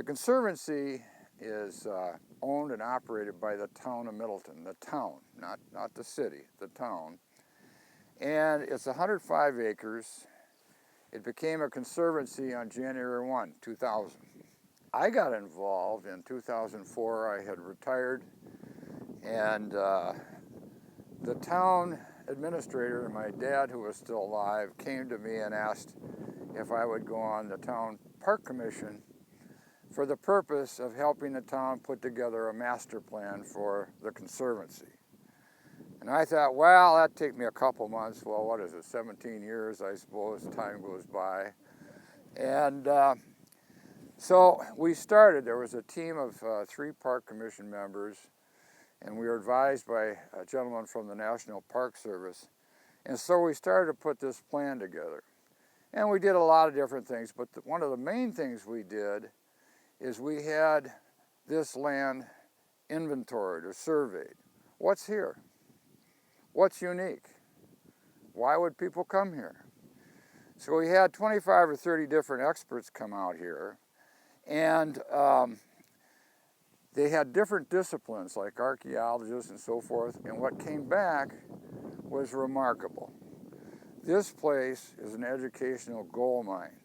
The Conservancy is owned and operated by the town of Middleton, the town, not the city, the town. And it's 105 acres. It became a conservancy on January 1, 2000. I got involved in 2004. I had retired, and the town administrator, my dad, who was still alive, came to me and asked if I would go on the town park commission for the purpose of helping the town put together a master plan for the Conservancy. And I thought, well, that'd take me a couple months. Well, what is it, 17 years, I suppose, time goes by. And so we started. There was a team of 3 park commission members, and we were advised by a gentleman from the National Park Service. And so we started to put this plan together. And we did a lot of different things, but one of the main things we did is we had this land inventoried or surveyed. What's here? What's unique? Why would people come here? So we had 25 or 30 different experts come out here, and they had different disciplines like archaeologists and so forth, and what came back was remarkable. This place is an educational gold mine,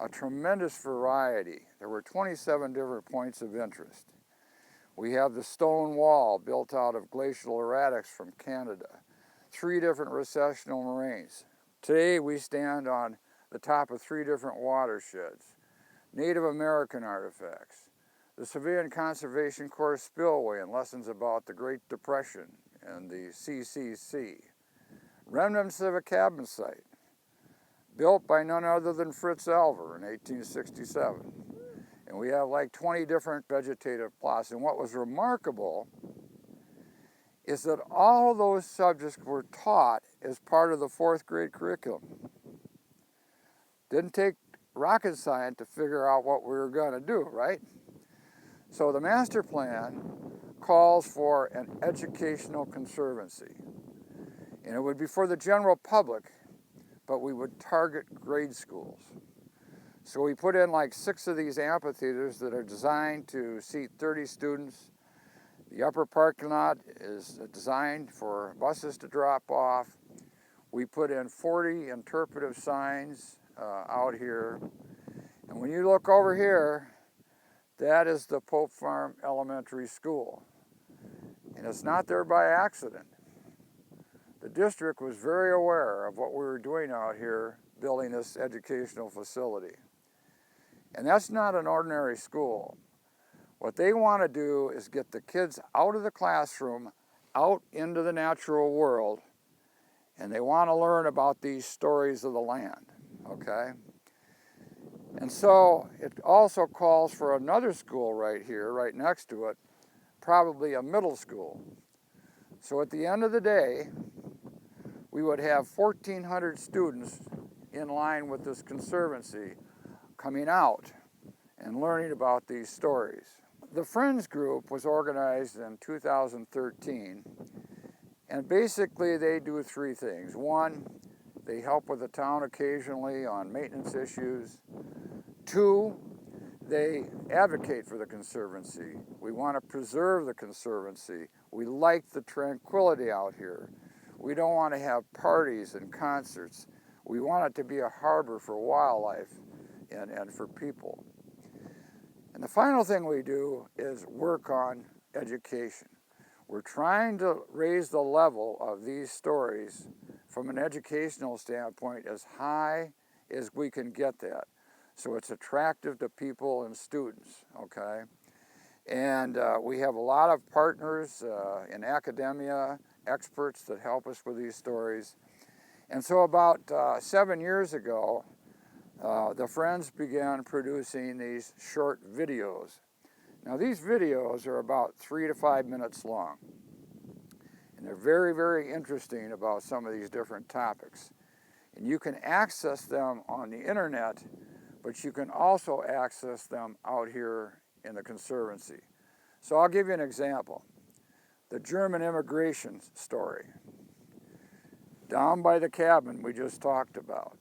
a tremendous variety. There were 27 different points of interest. We have the stone wall built out of glacial erratics from Canada, 3 different recessional moraines. Today we stand on the top of 3 different watersheds, Native American artifacts, the Civilian Conservation Corps spillway and lessons about the Great Depression and the CCC, remnants of a cabin site, built by none other than Fritz Elver in 1867. And we have like 20 different vegetative plots. And what was remarkable is that all those subjects were taught as part of the 4th grade curriculum. Didn't take rocket science to figure out what we were going to do, right? So the master plan calls for an educational conservancy. And it would be for the general public, but we would target grade schools. So we put in like 6 of these amphitheaters that are designed to seat 30 students. The upper parking lot is designed for buses to drop off. We put in 40 interpretive signs out here. And when you look over here, that is the Pope Farm Elementary School. And it's not there by accident. The district was very aware of what we were doing out here, building this educational facility. And that's not an ordinary school. What they want to do is get the kids out of the classroom, out into the natural world, and they want to learn about these stories of the land, okay? And so it also calls for another school right here, right next to it, probably a middle school. So at the end of the day, we would have 1,400 students in line with this conservancy coming out and learning about these stories. The Friends group was organized in 2013, and basically they do 3 things. 1, they help with the town occasionally on maintenance issues. 2, they advocate for the Conservancy. We want to preserve the Conservancy. We like the tranquility out here. We don't want to have parties and concerts. We want it to be a harbor for wildlife and for people. And the final thing we do is work on education. We're trying to raise the level of these stories from an educational standpoint as high as we can get that, so it's attractive to people and students, okay? And we have a lot of partners in academia, experts that help us with these stories. And so about 7 years ago, the Friends began producing these short videos. Now these videos are about 3 to 5 minutes long. And they're very, very interesting about some of these different topics. And you can access them on the internet, but you can also access them out here in the Conservancy. So I'll give you an example. The German immigration story. Down by the cabin we just talked about.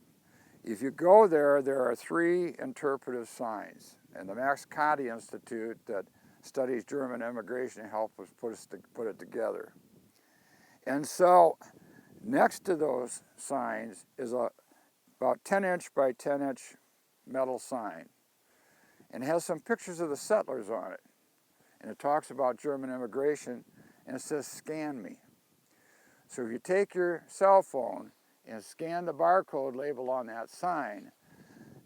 If you go there, there are 3 interpretive signs. And the Max Cotty Institute that studies German immigration helped us put it together. And so next to those signs is a about 10-inch by 10-inch metal sign. And it has some pictures of the settlers on it. And it talks about German immigration, and it says, "Scan me." So if you take your cell phone and scan the barcode label on that sign,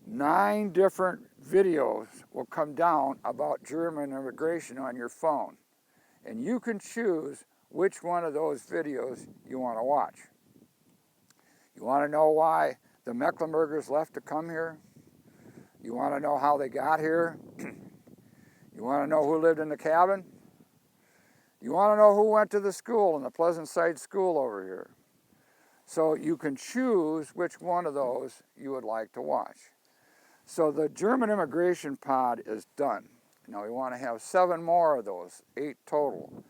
9 different videos will come down about German immigration on your phone. And you can choose which one of those videos you want to watch. You want to know why the Mecklenburgers left to come here? You want to know how they got here? You want to know who lived in the cabin? You want to know who went to the school in the Pleasant Side School over here? So you can choose which one of those you would like to watch. So the German immigration pod is done. Now we want to have 7 more of those, 8 total.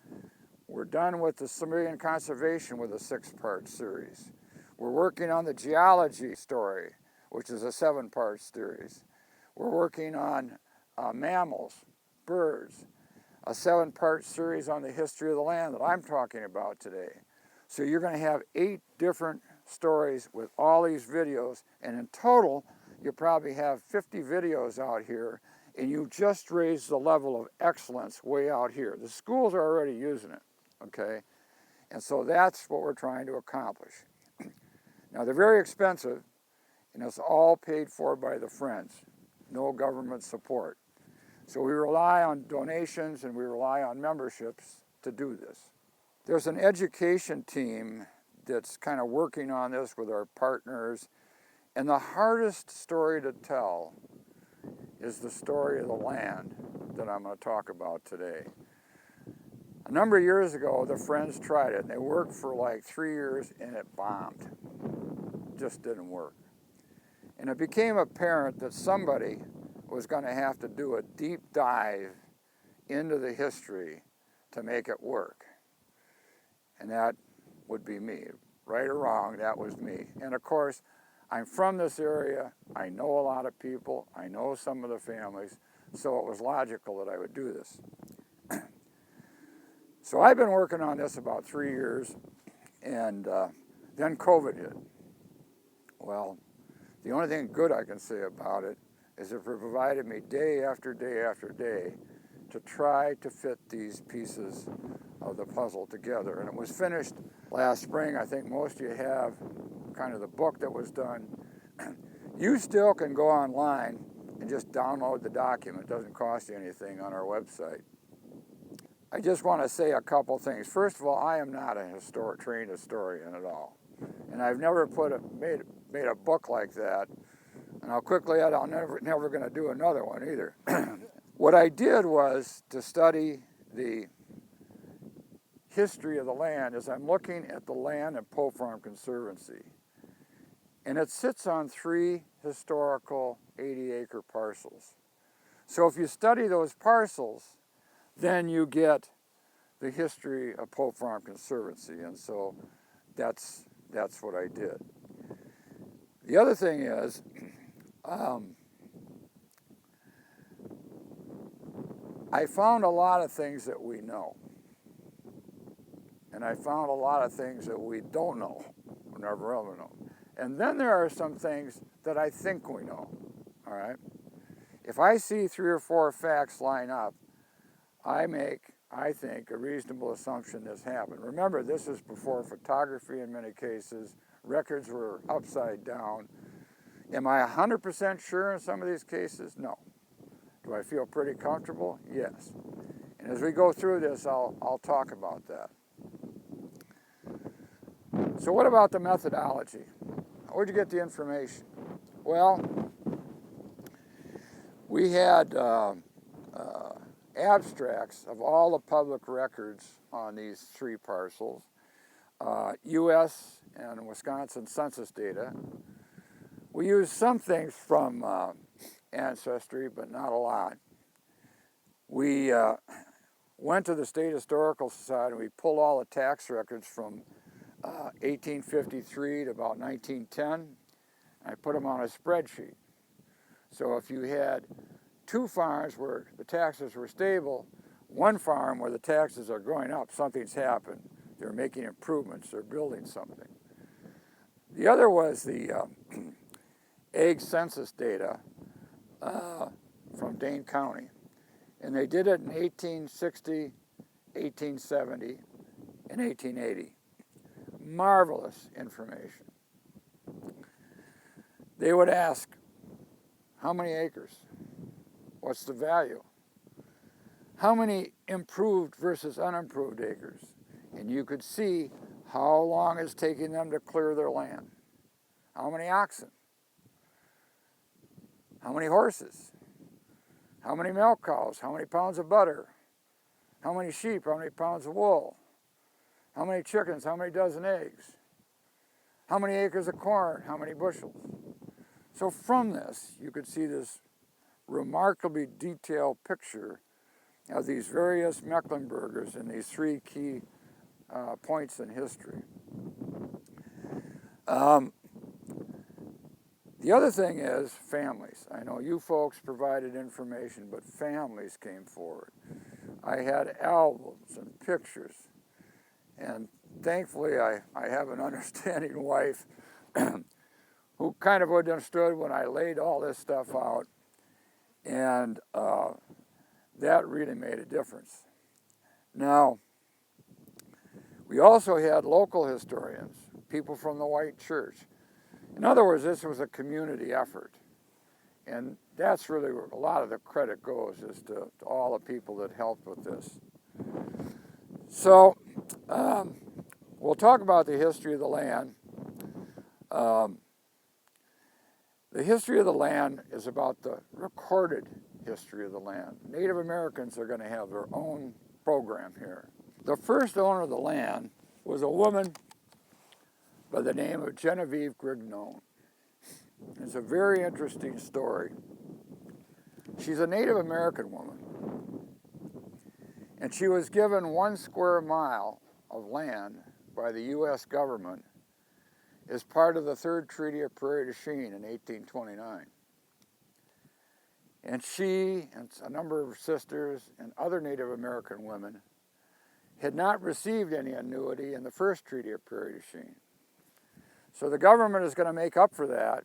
We're done with the Sumerian conservation with a 6-part series. We're working on the geology story, which is a 7-part series. We're working on mammals, birds, a 7-part series on the history of the land that I'm talking about today. So you're going to have 8 different stories with all these videos, and in total, you probably have 50 videos out here, and you just raised the level of excellence way out here. The schools are already using it, okay? And so that's what we're trying to accomplish. Now, they're very expensive, and it's all paid for by the Friends. No government support. So we rely on donations and we rely on memberships to do this. There's an education team that's kind of working on this with our partners, and the hardest story to tell is the story of the land that I'm going to talk about today. A number of years ago, the Friends tried it, and they worked for like 3 years, and it bombed. It just didn't work. And it became apparent that somebody was going to have to do a deep dive into the history to make it work. And that would be me. Right or wrong, that was me. And of course, I'm from this area. I know a lot of people. I know some of the families. So it was logical that I would do this. So I've been working on this about 3 years, and then COVID hit. Well, the only thing good I can say about it is it provided me day after day after day to try to fit these pieces of the puzzle together. And it was finished last spring. I think most of you have kind of the book that was done. You still can go online and just download the document. It doesn't cost you anything on our website. I just want to say a couple things. First of all, I am not a trained historian at all. And I've never made a book like that. And I'll quickly add, I'm never going to do another one either. What I did was to study the history of the land as I'm looking at the land at Pope Farm Conservancy. And it sits on 3 historical 80-acre parcels. So if you study those parcels, then you get the history of Pope Farm Conservancy. And so that's what I did. The other thing is, I found a lot of things that we know. And I found a lot of things that we don't know, or never ever know. And then there are some things that I think we know, all right? If I see 3 or 4 facts line up, I think, a reasonable assumption this happened. Remember, this is before photography in many cases. Records were upside down. Am I 100% sure in some of these cases? No. Do I feel pretty comfortable? Yes. And as we go through this, I'll talk about that. So what about the methodology? Where'd you get the information? Well, we had abstracts of all the public records on these 3 parcels, U.S. and Wisconsin census data. We used some things from Ancestry, but not a lot. We went to the State Historical Society and we pulled all the tax records from 1853 to about 1910. I put them on a spreadsheet. So if you had 2 farms where the taxes were stable, 1 farm where the taxes are going up, something's happened. They're making improvements, they're building something. The other was the egg census data from Dane County. And they did it in 1860, 1870, and 1880. Marvelous information. They would ask, how many acres? What's the value? How many improved versus unimproved acres? And you could see how long it's taking them to clear their land. How many oxen? How many horses? How many milk cows? How many pounds of butter? How many sheep? How many pounds of wool? How many chickens? How many dozen eggs? How many acres of corn? How many bushels? So from this, you could see this remarkably detailed picture of these various Mecklenburgers in these 3 key points in history. The other thing is families. I know you folks provided information, but families came forward. I had albums and pictures, and thankfully I have an understanding wife who kind of understood when I laid all this stuff out, and that really made a difference. Now, we also had local historians, people from the white church. In other words, this was a community effort. And that's really where a lot of the credit goes, is to all the people that helped with this. So, we'll talk about the history of the land. The history of the land is about the recorded history of the land. Native Americans are going to have their own program here. The first owner of the land was a woman by the name of Genevieve Grignon. It's a very interesting story. She's a Native American woman, and she was given 1 square mile of land by the U.S. government as part of the Third Treaty of Prairie du Chien in 1829. And she and a number of her sisters and other Native American women had not received any annuity in the first Treaty of Prairie du Chien. So the government is going to make up for that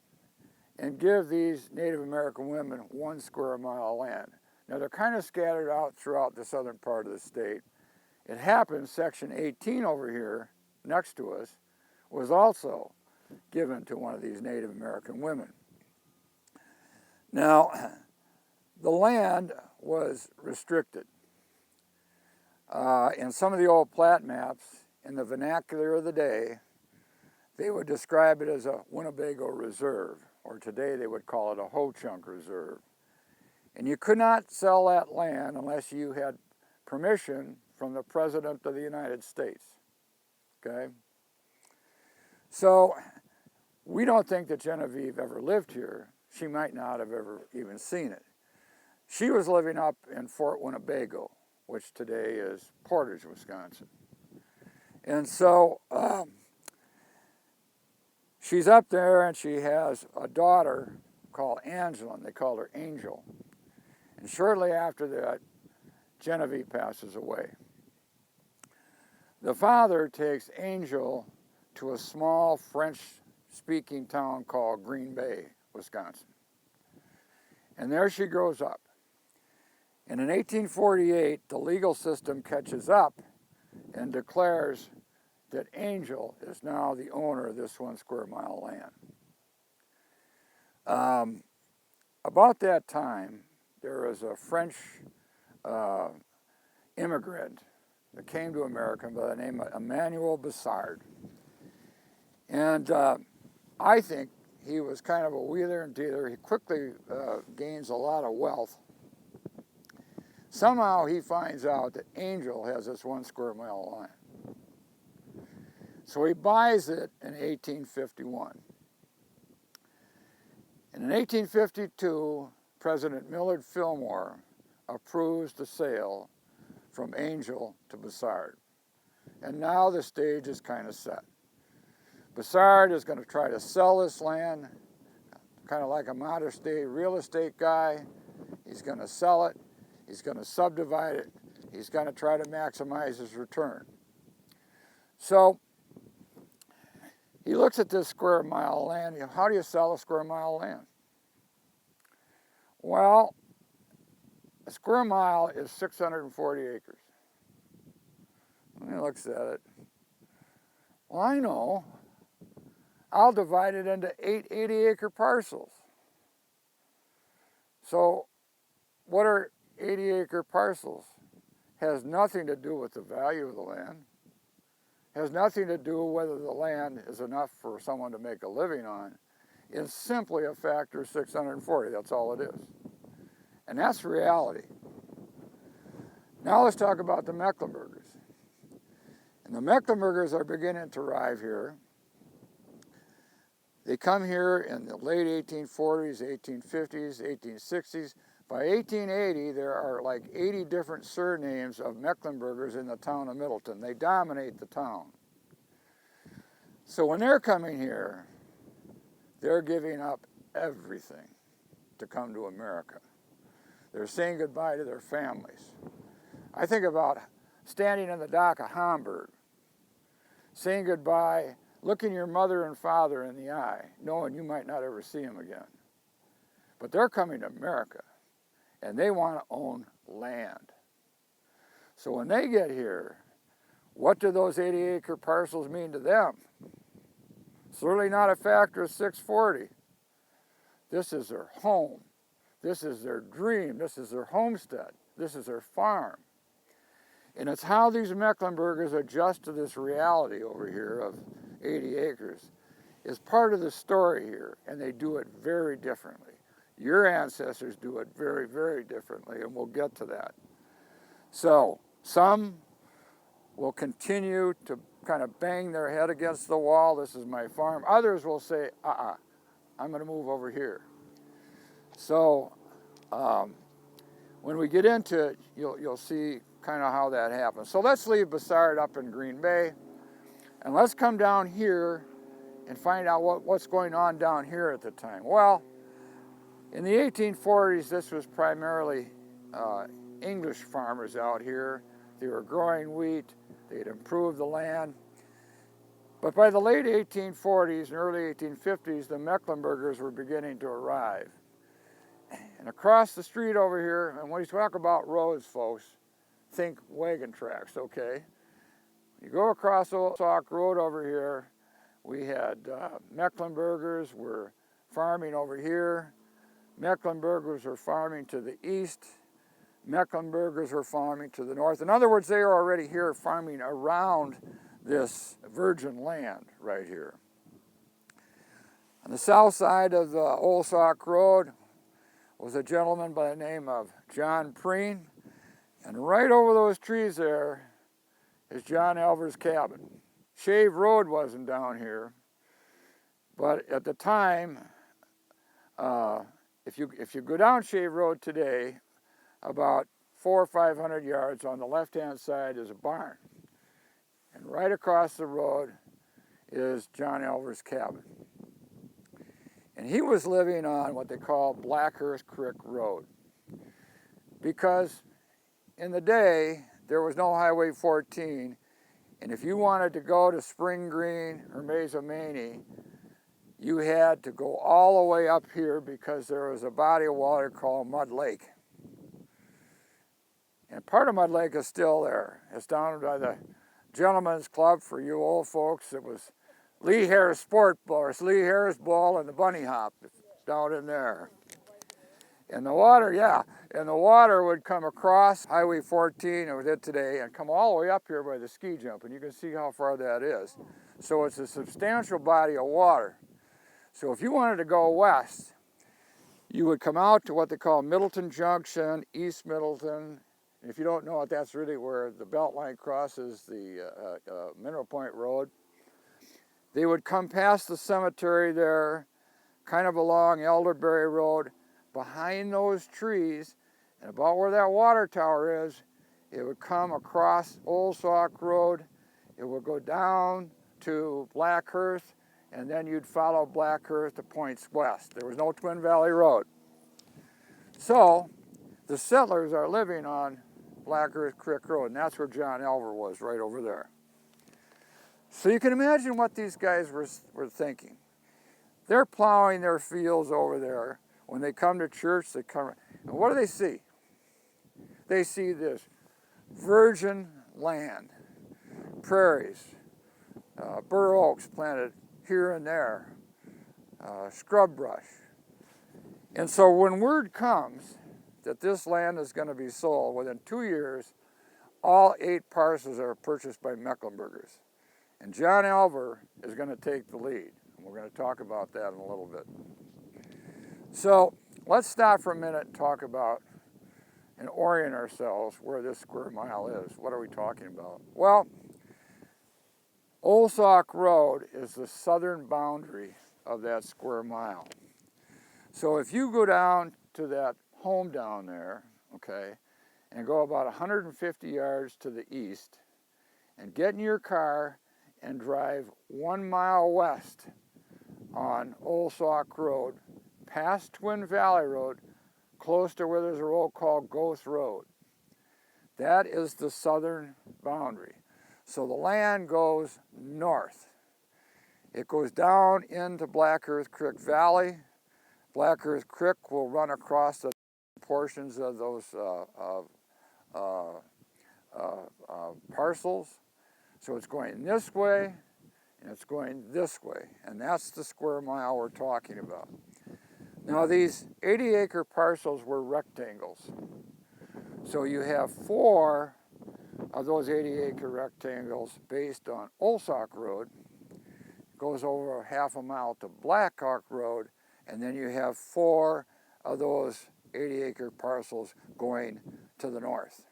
and give these Native American women 1 square mile of land. Now they're kind of scattered out throughout the southern part of the state. It happens section 18 over here next to us was also given to one of these Native American women. Now, the land was restricted. In some of the old plat maps, in the vernacular of the day, they would describe it as a Winnebago Reserve, or today they would call it a Ho-Chunk Reserve. And you could not sell that land unless you had permission from the President of the United States, okay? So we don't think that Genevieve ever lived here. She might not have ever even seen it. She was living up in Fort Winnebago, which today is Portage, Wisconsin. And so she's up there, and she has a daughter called Angela, and they called her Angel. And shortly after that, Genevieve passes away. The father takes Angel to a small French-speaking town called Green Bay, Wisconsin. And there she grows up. And in 1848, the legal system catches up and declares that Angel is now the owner of this 1 square mile land. About that time, there was a French immigrant that came to America by the name of Emmanuel Bussard. And I think he was kind of a wheeler and dealer. He quickly gains a lot of wealth. Somehow he finds out that Angel has this 1 square mile land. So he buys it in 1851. And in 1852, President Millard Fillmore approves the sale from Angel to Bussard. And now the stage is kind of set. Bussard is going to try to sell this land, kind of like a modern day real estate guy. he's going to sell it, he's going to subdivide it, he's going to try to maximize his return. So he looks at this square mile of land. How do you sell a square mile of land? Well, a square mile is 640 acres. And he looks at it. Well, I know. I'll divide it into 8 80-acre parcels. So what are 80-acre parcels? Has nothing to do with the value of the land. Has nothing to do with whether the land is enough for someone to make a living on. It's simply a factor of 640. That's all it is. And that's reality. Now let's talk about the Mecklenburgers. And the Mecklenburgers are beginning to arrive here. They come here in the late 1840s, 1850s, 1860s. By 1880, there are like 80 different surnames of Mecklenburgers in the town of Middleton. They dominate the town. So when they're coming here, they're giving up everything to come to America. They're saying goodbye to their families. I think about standing in the dock of Hamburg, saying goodbye, looking your mother and father in the eye, knowing you might not ever see them again. But they're coming to America, and they want to own land. So when they get here, what do those 80-acre parcels mean to them? Certainly not a factor of 640. This is their home. This is their dream. This is their homestead. This is their farm. And it's how these Mecklenburgers adjust to this reality over here of 80 acres is part of the story here, and they do it very differently. Your ancestors do it very, very differently, and we'll get to that. So some will continue to kind of bang their head against the wall. This is my farm. Others will say, I'm going to move over here. So when we get into it, you'll see kind of how that happens. So let's leave Bassard up in Green Bay, and let's come down here and find out what's going on down here at the time. Well, in the 1840s, this was primarily English farmers out here. They were growing wheat. They'd improved the land. But by the late 1840s and early 1850s, the Mecklenburgers were beginning to arrive. And across the street over here, and when you talk about roads, folks, think wagon tracks, okay? You go across Old Sauk Road over here, we had Mecklenburgers were farming over here. Mecklenburgers were farming to the east. Mecklenburgers were farming to the north. In other words, they are already here farming around this virgin land right here. On the south side of the Old Sauk Road was a gentleman by the name of John Preen. And right over those trees there is John Elver's cabin. Shave Road wasn't down here, but at the time, if you go down Shave Road today, about 400 or 500 yards on the left-hand side is a barn. And right across the road is John Elver's cabin. And he was living on what they call Blackhurst Creek Road, because in the day, there was no Highway 14, and if you wanted to go to Spring Green or Mazomanie, you had to go all the way up here because there was a body of water called Mud Lake. And part of Mud Lake is still there. It's down by the Gentlemen's Club for you old folks. It was Lee Harris Sport Ball. It's Lee Harris Ball and the Bunny Hop down in there. And the water, and the water would come across Highway 14, it did today, and come all the way up here by the ski jump, and you can see how far that is. So it's a substantial body of water. So if you wanted to go west, you would come out to what they call Middleton Junction, East Middleton. And if you don't know it, that's really where the Beltline crosses the Mineral Point Road. They would come past the cemetery there, kind of along Elderberry Road, behind those trees, and about where that water tower is, it would come across Old Sauk Road, it would go down to Blackhurst, and then you'd follow Blackhurst to points west. There was no Twin Valley Road. So the settlers are living on Black Earth Creek Road, and that's where John Elver was, right over there. So you can imagine what these guys were thinking. They're plowing their fields over there. When they come to church, they come, and what do they see? They see this virgin land, prairies, bur oaks planted here and there, scrub brush. And so when word comes that this land is going to be sold, within 2 years, all 8 parcels are purchased by Mecklenburgers. And John Elver is going to take the lead. And we're going to talk about that in a little bit. So let's stop for a minute and talk about and orient ourselves where this square mile is. What are we talking about? Well, Old Sauk Road is the southern boundary of that square mile. So if you go down to that home down there, okay, and go about 150 yards to the east, and get in your car and drive 1 mile west on Old Sauk Road, past Twin Valley Road, close to where there's a road called Goth Road. That is the southern boundary. So the land goes north. It goes down into Black Earth Creek Valley. Black Earth Creek will run across the portions of those parcels. So it's going this way, and it's going this way. And that's the square mile we're talking about. Now these 80-acre parcels were rectangles. So you have 4 of those 80-acre rectangles based on Old Sauk Road, goes over half a mile to Black Hawk Road, and then you have 4 of those 80-acre parcels going to the north.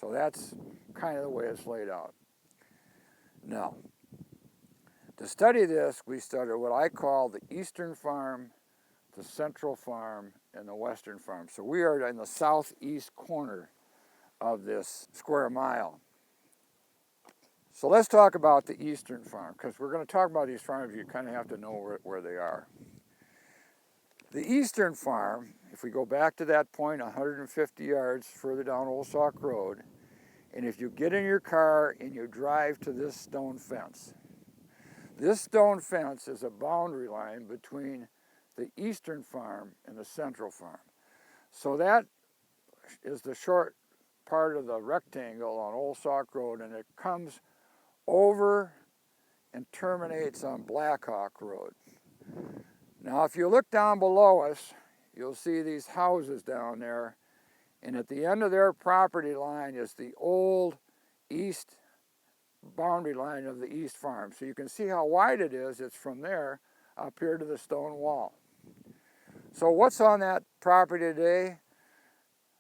So that's kind of the way it's laid out. Now, to study this, we studied what I call the Eastern Farm, the Central Farm, and the Western Farm. So we are in the southeast corner of this square mile. So let's talk about the Eastern Farm, because we're going to talk about these farms, you kind of have to know where they are. The Eastern Farm, if we go back to that point 150 yards further down Old Sauk Road, and if you get in your car and you drive to this stone fence is a boundary line between the Eastern Farm and the Central Farm. So that is the short part of the rectangle on Old Sauk Road, and it comes over and terminates on Black Hawk Road. Now if you look down below us, you'll see these houses down there, and at the end of their property line is the old east boundary line of the East Farm. So you can see how wide it is. It's from there up here to the stone wall. So what's on that property today?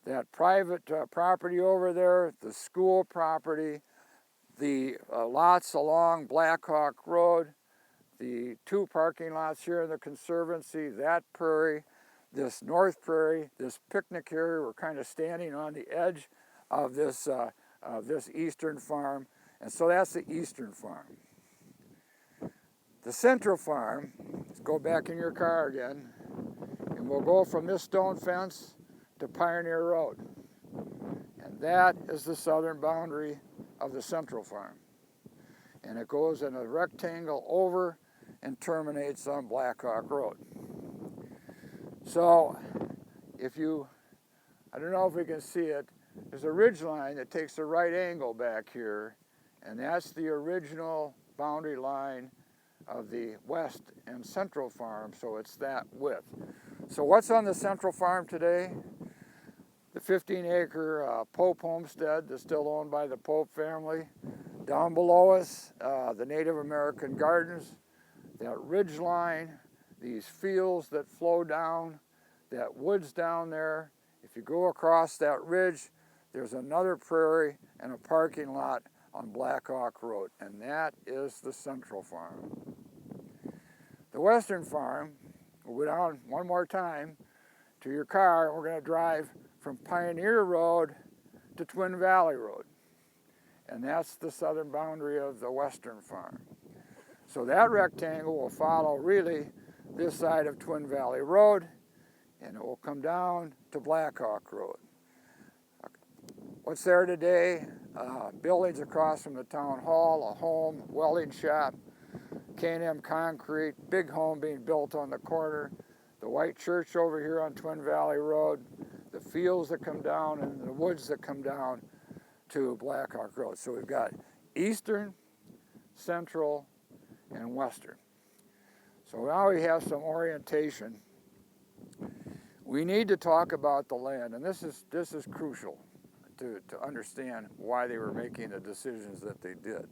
That private property over there, the school property, the lots along Black Hawk Road, the 2 parking lots here in the Conservancy, that prairie, this North Prairie, this picnic area. We're kind of standing on the edge of this Eastern Farm, and so that's the Eastern Farm. The Central Farm, let's go back in your car again, and we'll go from this stone fence to Pioneer Road. And that is the southern boundary of the Central Farm. And it goes in a rectangle over and terminates on Black Hawk Road. So I don't know if we can see it, there's a ridge line that takes a right angle back here, and that's the original boundary line of the West and Central Farm, so it's that width. So what's on the Central Farm today? The 15-acre Pope homestead that's still owned by the Pope family. Down below us, the Native American gardens, that ridge line, these fields that flow down, that woods down there. If you go across that ridge, there's another prairie and a parking lot on Black Hawk Road, and that is the Central Farm. The Western Farm, we'll go down one more time to your car, and we're going to drive from Pioneer Road to Twin Valley Road, and that's the southern boundary of the Western Farm. So that rectangle will follow really this side of Twin Valley Road, and it will come down to Blackhawk Road. What's there today? Buildings across from the town hall, a home, welding shop, K&M Concrete, big home being built on the corner, the white church over here on Twin Valley Road, the fields that come down and the woods that come down to Blackhawk Road. So we've got eastern, central, and western. So now we have some orientation. We need to talk about the land, and this is crucial to understand why they were making the decisions that they did.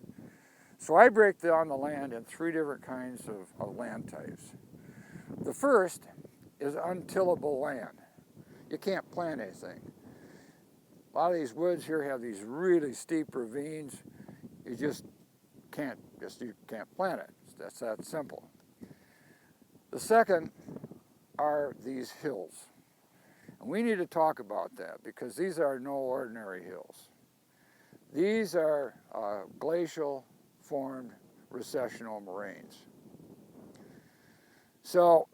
So I break down the land in three different kinds of land types. The first is untillable land. You can't plant anything. A lot of these woods here have these really steep ravines. You just can't plant it. That's that simple. The second are these hills. And we need to talk about that because these are no ordinary hills. These are glacial formed recessional moraines. So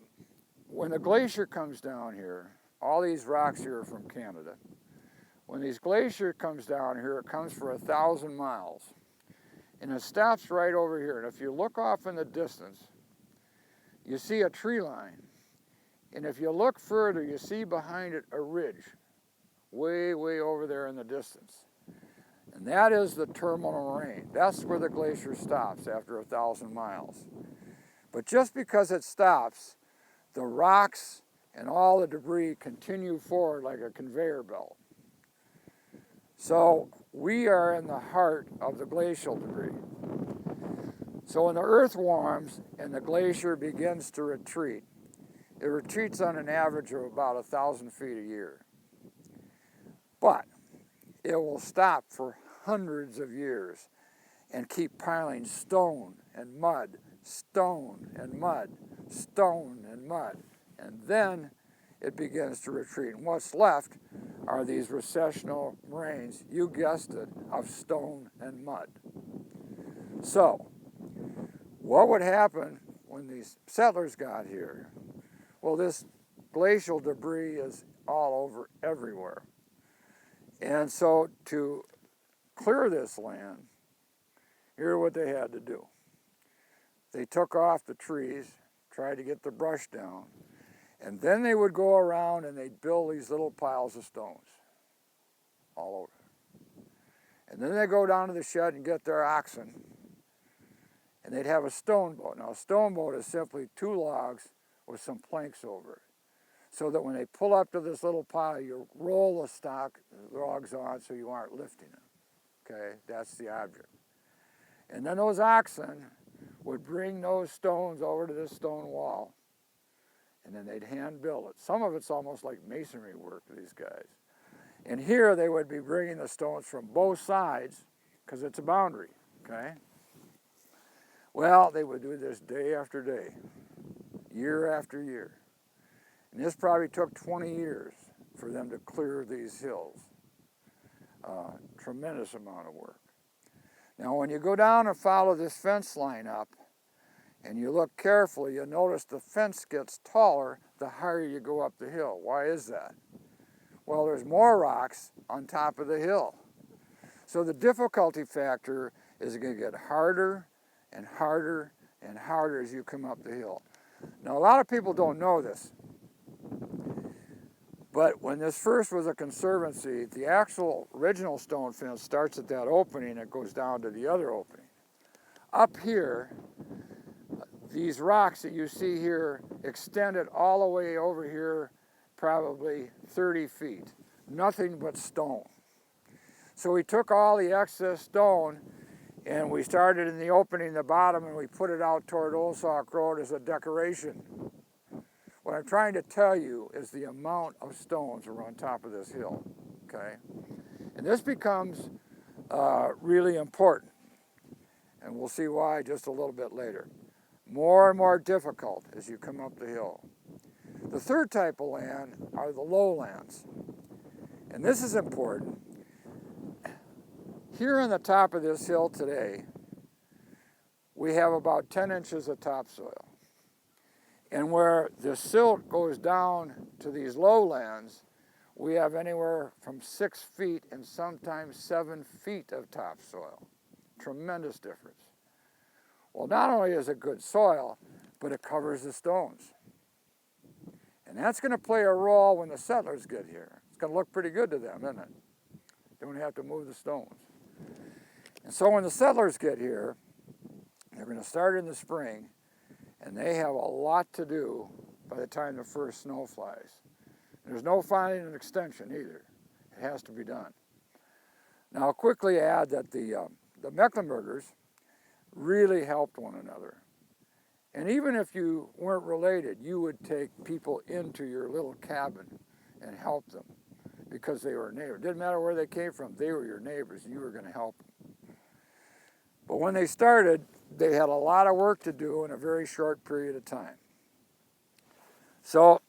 when the glacier comes down here, all these rocks here are from Canada. When this glacier comes down here, it comes for 1,000 miles. And it stops right over here. And if you look off in the distance, you see a tree line. And if you look further, you see behind it a ridge, way, way over there in the distance. And that is the terminal moraine. That's where the glacier stops after 1,000 miles. But just because it stops, the rocks and all the debris continue forward like a conveyor belt. So we are in the heart of the glacial debris. So when the earth warms and the glacier begins to retreat, it retreats on an average of about 1,000 feet a year. But it will stop for hundreds of years and keep piling stone and mud, stone and mud, stone and mud. And then it begins to retreat. And what's left are these recessional moraines, you guessed it, of stone and mud. So, what would happen when these settlers got here? Well, this glacial debris is all over everywhere. And so to clear this land, here's what they had to do. They took off the trees, tried to get the brush down, and then they would go around and they'd build these little piles of stones all over. And then they'd go down to the shed and get their oxen, and they'd have a stone boat. Now, a stone boat is simply two logs with some planks over it, so that when they pull up to this little pile, you roll the logs on so you aren't lifting them. Okay, that's the object. And then those oxen would bring those stones over to this stone wall, and then they'd hand build it. Some of it's almost like masonry work, these guys. And here they would be bringing the stones from both sides, because it's a boundary, okay? Well, they would do this day after day, year after year. And this probably took 20 years for them to clear these hills. Tremendous amount of work. Now, when you go down and follow this fence line up, and you look carefully, you'll notice the fence gets taller the higher you go up the hill. Why is that? Well, there's more rocks on top of the hill. So the difficulty factor is going to get harder and harder and harder as you come up the hill. Now, a lot of people don't know this, but when this first was a conservancy, the actual original stone fence starts at that opening and it goes down to the other opening. Up here, these rocks that you see here extended all the way over here, probably 30 feet. Nothing but stone. So we took all the excess stone and we started in the opening in the bottom and we put it out toward Old Sauk Road as a decoration. What I'm trying to tell you is the amount of stones are on top of this hill, okay? And this becomes really important. And we'll see why just a little bit later. More and more difficult as you come up the hill. The third type of land are the lowlands. And this is important. Here on the top of this hill today, we have about 10 inches of topsoil. And where the silt goes down to these lowlands, we have anywhere from 6 feet and sometimes 7 feet of topsoil. Tremendous difference. Well, not only is it good soil, but it covers the stones. And that's going to play a role when the settlers get here. It's going to look pretty good to them, isn't it? They don't have to move the stones. And so when the settlers get here, they're going to start in the spring, and they have a lot to do by the time the first snow flies. There's no finding an extension either. It has to be done. Now I'll quickly add that the Mecklenburgers really helped one another. And even if you weren't related, you would take people into your little cabin and help them because they were neighbors. It didn't matter where they came from, they were your neighbors and you were going to help them. But when they started, they had a lot of work to do in a very short period of time. So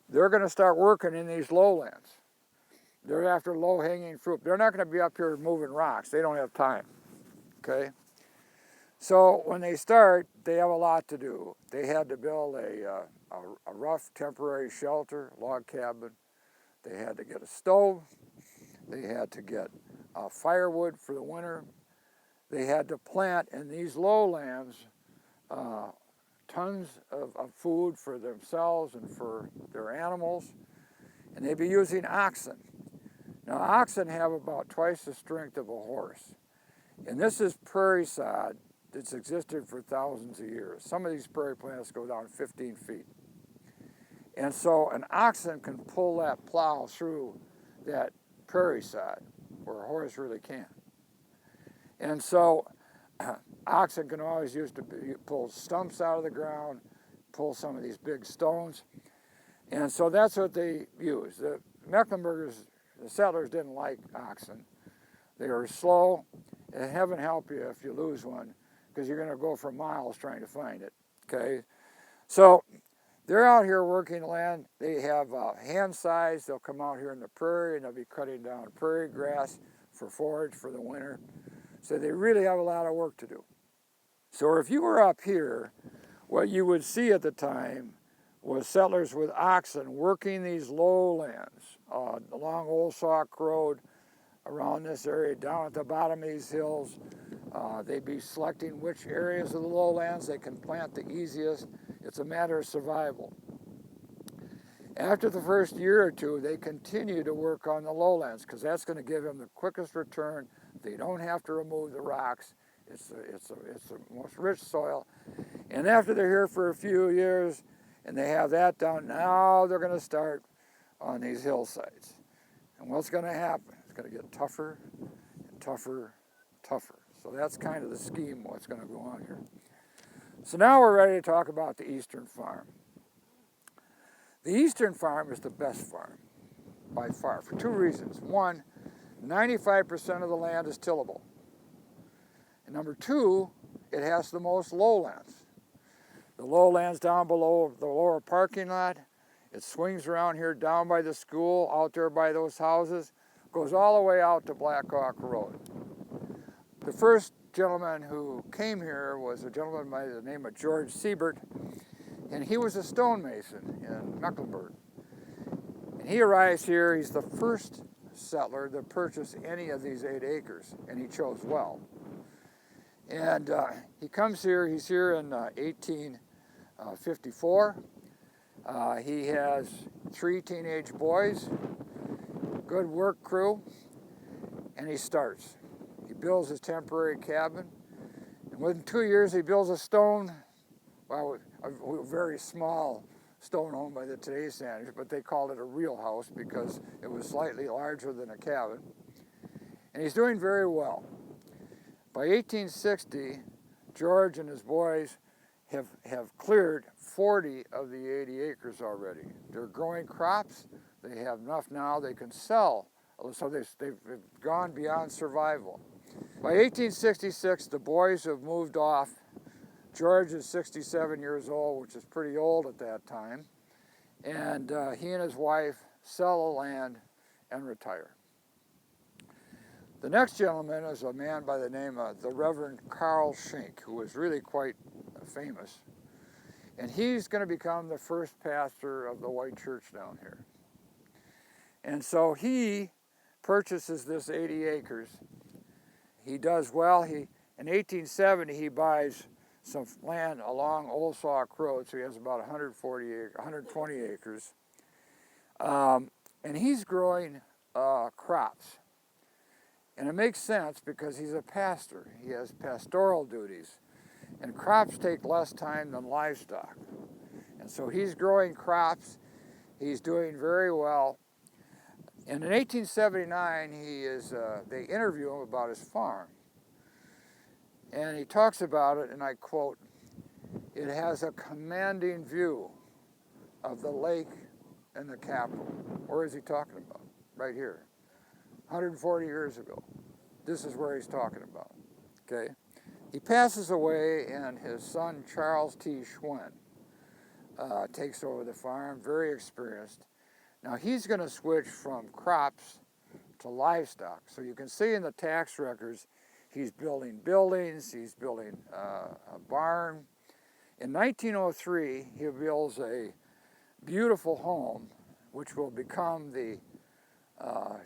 they're going to start working in these lowlands. They're after low-hanging fruit. They're not going to be up here moving rocks. They don't have time, okay? So when they start, they have a lot to do. They had to build a rough temporary shelter, log cabin. They had to get a stove. They had to get firewood for the winter. They had to plant in these lowlands tons of food for themselves and for their animals. And they'd be using oxen. Now, oxen have about twice the strength of a horse. And this is prairie sod that's existed for thousands of years. Some of these prairie plants go down 15 feet. And so an oxen can pull that plow through that prairie sod where a horse really can't. And so oxen can always use to pull stumps out of the ground, pull some of these big stones. And so that's what they use. The Mecklenburgers, the settlers didn't like oxen. They were slow, and heaven help you if you lose one, because you're going to go for miles trying to find it, okay? So they're out here working the land. They have hand size. They'll come out here in the prairie, and they'll be cutting down prairie grass for forage for the winter. So they really have a lot of work to do. So if you were up here, what you would see at the time was settlers with oxen working these lowlands along Old Sauk Road, around this area, down at the bottom of these hills. They'd be selecting which areas of the lowlands they can plant the easiest. It's a matter of survival. After the first year or two, they continue to work on the lowlands because that's going to give them the quickest return. They don't have to remove the rocks. It's the most rich soil. And after they're here for a few years and they have that down, now they're going to start on these hillsides. And what's going to happen? It's going to get tougher and tougher, tougher. So that's kind of the scheme, what's going to go on here. So now we're ready to talk about the eastern farm. The eastern farm is the best farm, by far, for two reasons. One, 95% of the land is tillable. And number two, it has the most lowlands. The lowlands down below the lower parking lot, it swings around here down by the school, out there by those houses, goes all the way out to Black Hawk Road. The first gentleman who came here was a gentleman by the name of George Siebert, and he was a stonemason in Mecklenburg. And he arrives here, he's the first settler to purchase any of these 8 acres, and he chose well. And he comes here, he's here in 1854. He has 3 teenage boys, good work crew, and he starts. He builds his temporary cabin, and within 2 years he builds a stone, well, a very small stone home by the today's standards, but they called it a real house because it was slightly larger than a cabin. And he's doing very well. By 1860, George and his boys have cleared 40 of the 80 acres already. They're growing crops. They have enough now they can sell. So they've gone beyond survival. By 1866, the boys have moved off. George is 67 years old, which is pretty old at that time. And he and his wife sell the land and retire. The next gentleman is a man by the name of the Reverend Carl Schenck, who was really quite famous. And he's going to become the first pastor of the white church down here. And so he purchases this 80 acres. He does well. In 1870, he buys some land along Old Sauk Road, so he has about 120 acres. And he's growing crops. And it makes sense because he's a pastor. He has pastoral duties. And crops take less time than livestock. And so he's growing crops. He's doing very well. And in 1879, they interview him about his farm. And he talks about it, and I quote, "It has a commanding view of the lake and the capital." Where is he talking about? Right here. 140 years ago. This is where he's talking about, okay? He passes away, and his son, Charles T. Schwerin, takes over the farm, very experienced. Now, he's going to switch from crops to livestock. So you can see in the tax records, he's building buildings, he's building a barn. In 1903, he builds a beautiful home, which will become the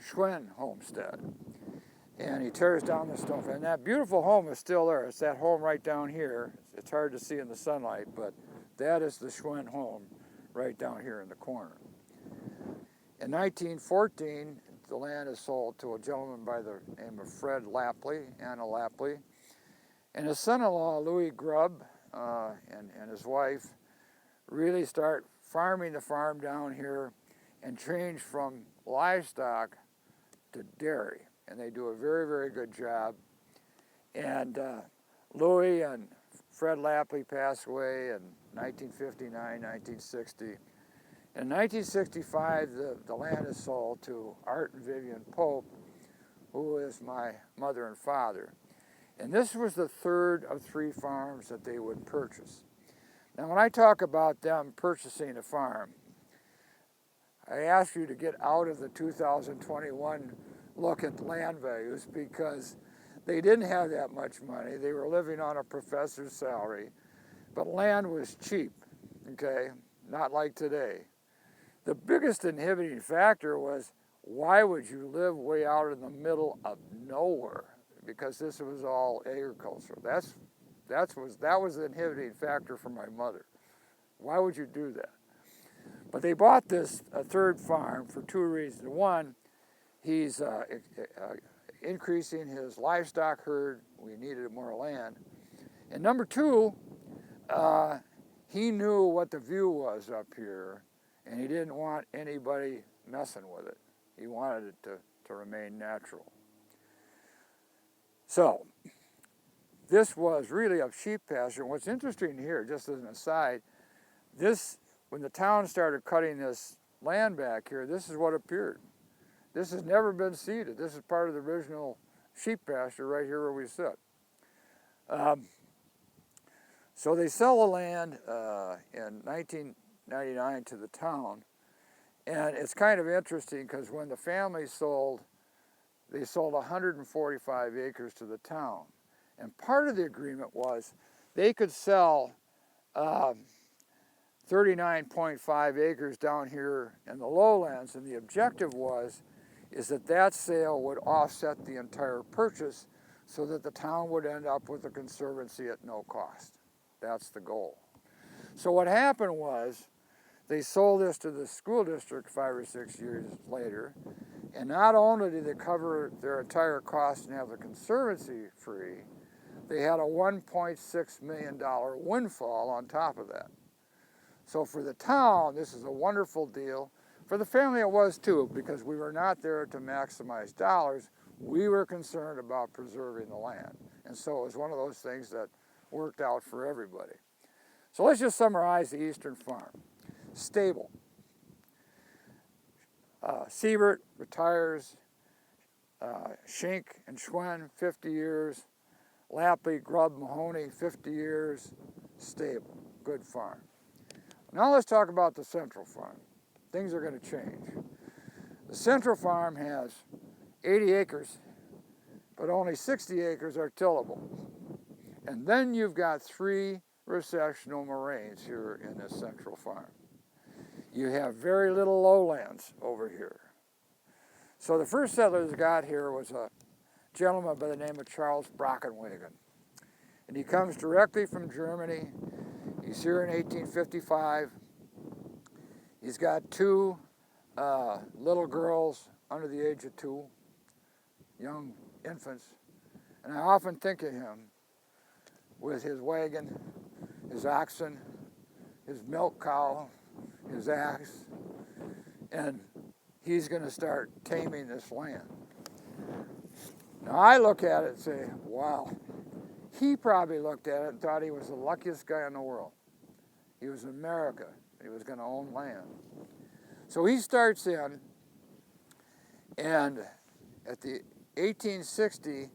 Schwerin homestead. And he tears down the stone. And that beautiful home is still there. It's that home right down here. It's hard to see in the sunlight, but that is the Schwerin home right down here in the corner. In 1914, the land is sold to a gentleman by the name of Fred Lapley, Anna Lapley. And his son-in-law, Louis Grubb, and his wife really start farming the farm down here and change from livestock to dairy. And they do a very, very good job. And Louis and Fred Lapley pass away in 1959, 1960. In 1965, the land is sold to Art and Vivian Pope, who is my mother and father. And this was the third of 3 farms that they would purchase. Now, when I talk about them purchasing a farm, I ask you to get out of the 2021 look at land values, because they didn't have that much money. They were living on a professor's salary, but land was cheap, okay? Not like today. The biggest inhibiting factor was, why would you live way out in the middle of nowhere? Because this was all agriculture. That was the inhibiting factor for my mother. Why would you do that? But they bought this third farm for 2 reasons. One, he's increasing his livestock herd. We needed more land. And number 2, he knew what the view was up here, and he didn't want anybody messing with it. He wanted it to remain natural. So, this was really a sheep pasture. And what's interesting here, just as an aside, when the town started cutting this land back here, this is what appeared. This has never been seeded. This is part of the original sheep pasture right here where we sit. So they sell the land in 1999 to the town. And it's kind of interesting because when the family sold, they sold 145 acres to the town. And part of the agreement was they could sell 39.5 acres down here in the lowlands, and the objective is that sale would offset the entire purchase so that the town would end up with a conservancy at no cost. That's the goal. So what happened was they sold this to the school district 5 or 6 years later, and not only did they cover their entire cost and have the conservancy free, they had a $1.6 million windfall on top of that. So for the town, this is a wonderful deal. For the family, it was too, because we were not there to maximize dollars. We were concerned about preserving the land. And so it was one of those things that worked out for everybody. So let's just summarize the Eastern Farm. Stable. Siebert retires. Schenck and Schwerin, 50 years. Lapley, Grubb, Mahoney, 50 years. Stable. Good farm. Now let's talk about the Central Farm. Things are going to change. The Central Farm has 80 acres, but only 60 acres are tillable. And then you've got 3 recessional moraines here in this Central Farm. You have very little lowlands over here. So the first settlers got here was a gentleman by the name of Charles Brockenwagen. And he comes directly from Germany. He's here in 1855. He's got two little girls under the age of 2, young infants. And I often think of him with his wagon, his oxen, his milk cow, his axe, and he's going to start taming this land. Now I look at it and say, wow, he probably looked at it and thought he was the luckiest guy in the world. He was in America. He was going to own land. So he starts in, and at the 1860,